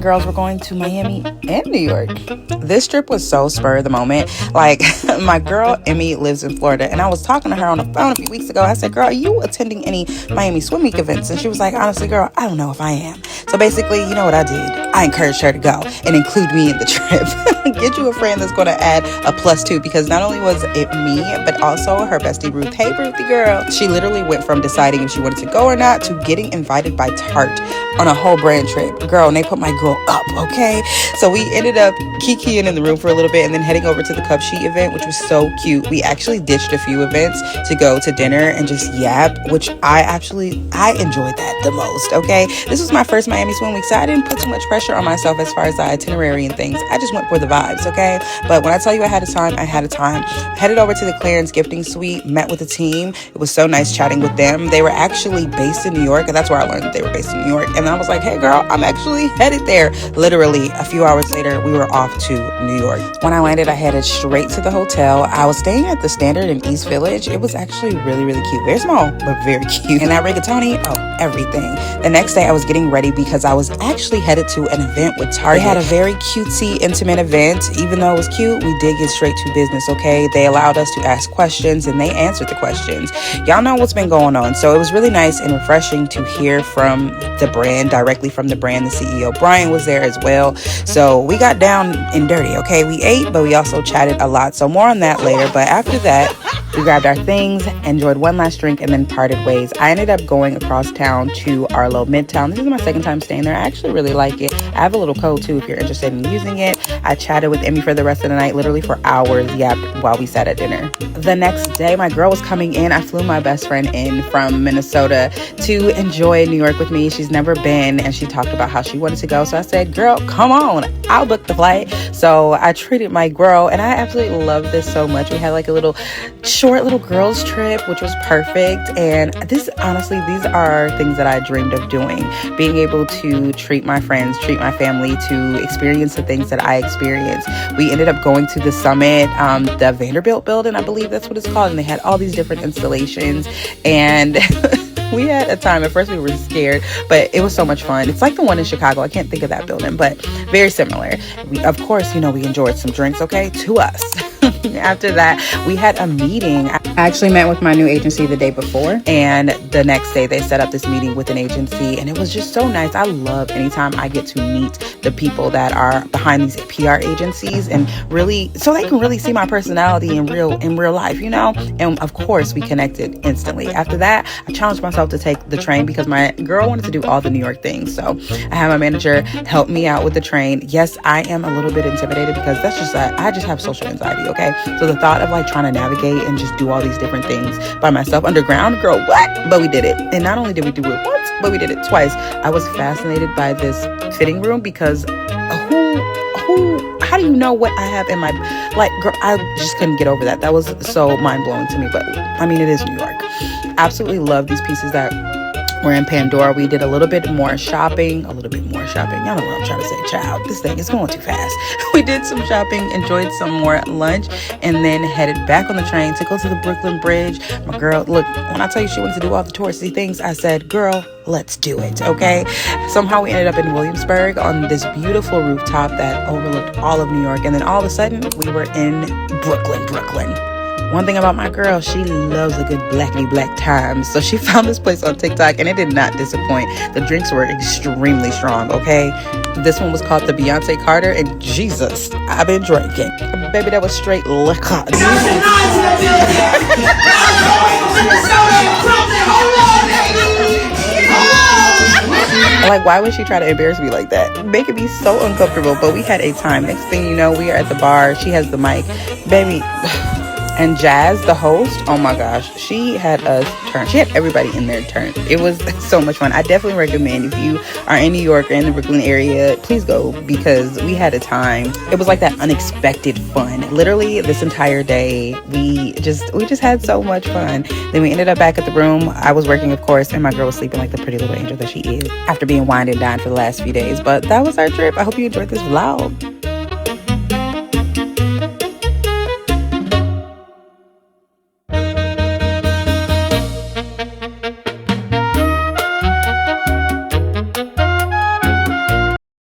girls were going to Miami and New York. This trip was so spur of the moment. Like, my girl Emmy lives in Florida, and I was talking to her on the phone a few weeks ago. I said, girl, are you attending any Miami Swim Week events? And she was like, honestly, girl, I don't know if I am. So basically, you know what I did? I encouraged her to go and include me in the trip. Get you a friend that's going to add a plus two, because not only was it me, but also her bestie Ruth. Hey, Ruthie girl. She literally went from deciding if she wanted to go or not to getting invited by Tarte on a whole brand trip. Girl, and they put my girl up, okay? So we ended up kikiing in the room for a little bit and then heading over to the Cup Sheet event, which was so cute. We actually ditched a few events to go to dinner and just yap, which I enjoyed that the most, okay? This was my first Miami Swim Week, so I didn't put too much pressure on myself as far as the itinerary and things. I just went for the vibes, okay? But when I tell you I had a time, I had a time. Headed over to the Clarence gifting suite, met with the team. It was so nice chatting with them. They were actually based in New York, and that's where I learned that they were based in New York. And I was like, hey girl, I'm actually headed there. Literally a few hours later, we were off to New York. When I landed, I headed straight to the hotel. I was staying at the Standard in East Village. It was actually really, really cute. Very small, but very cute. And that rigatoni, oh, everything. The next day I was getting ready because I was actually headed to an event with Target. They had a very cutesy, intimate event. Even though it was cute, we did get straight to business, okay? They allowed us to ask questions and they answered the questions. Y'all know what's been going on. So it was really nice and refreshing to hear from the brand, directly from the brand. The CEO, Brian, was there as well. So we got down and dirty, okay? We ate, but we also chatted a lot. So more on that later. But after that, we grabbed our things, enjoyed one last drink, and then parted ways. I ended up going across town to Arlo Midtown. This is my second time staying there. I actually really like it. I have a little code too if you're interested in using it. I chatted with Emmy for the rest of the night, literally for hours, yapped while we sat at dinner. The next day, my girl was coming in. I flew my best friend in from Minnesota to enjoy New York with me. She's never been, and she talked about how she wanted to go. So I said, girl, come on, I'll book the flight. So I treated my girl, and I absolutely love this so much. We had like a little short little girls trip, which was perfect. And this, honestly, these are things that I dreamed of doing, being able to treat my friends, treat my family, to experience the things that I experienced. We ended up going to the Summit, the Vanderbilt building, I believe that's what it's called, and they had all these different installations, and we had a time. At first we were scared, but it was so much fun. It's like the one in Chicago. I can't think of that building, but very similar. We, of course, you know, we enjoyed some drinks, okay, to us. After that, we had a meeting. I actually met with my new agency the day before, and the next day they set up this meeting with an agency, and it was just so nice. I love anytime I get to meet the people that are behind these PR agencies, and really, so they can really see my personality in real life, you know? And of course, we connected instantly. After that, I challenged myself to take the train because my girl wanted to do all the New York things. So I had my manager help me out with the train. Yes, I am a little bit intimidated because that's just, I just have social anxiety, okay? So the thought of like trying to navigate and just do all these different things by myself underground, girl, what? But we did it. And not only did we do it once, but we did it twice. I was fascinated by this fitting room because how do you know what I have in my, like, girl, I just couldn't get over that. That was so mind-blowing to me. But I mean, it is New York. Absolutely love these pieces that were in Pandora. We did a little bit more shopping. Y'all know what I'm trying to say, child. This thing is going too fast. We did some shopping, enjoyed some more lunch, and then headed back on the train to go to the Brooklyn Bridge. My girl, look, when I tell you she wanted to do all the touristy things, I said, girl, let's do it, okay? Somehow we ended up in Williamsburg on this beautiful rooftop that overlooked all of New York, and then all of a sudden, we were in Brooklyn. One thing about my girl, she loves a good blackity black time. So she found this place on TikTok, and it did not disappoint. The drinks were extremely strong, okay? This one was called the Beyonce Carter, and Jesus, I've been drinking. Baby, that was straight liquor. Like, why would she try to embarrass me like that? Making me so uncomfortable. But we had a time. Next thing you know, we are at the bar. She has the mic. Baby... And Jazz, the host, oh my gosh, she had us turn. She had everybody in their turn. It was so much fun. I definitely recommend, if you are in New York or in the Brooklyn area, please go, because we had a time. It was like that unexpected fun. Literally this entire day, we just had so much fun. Then we ended up back at the room. I was working, of course, and my girl was sleeping like the pretty little angel that she is after being wined and dined for the last few days. But that was our trip. I hope you enjoyed this vlog.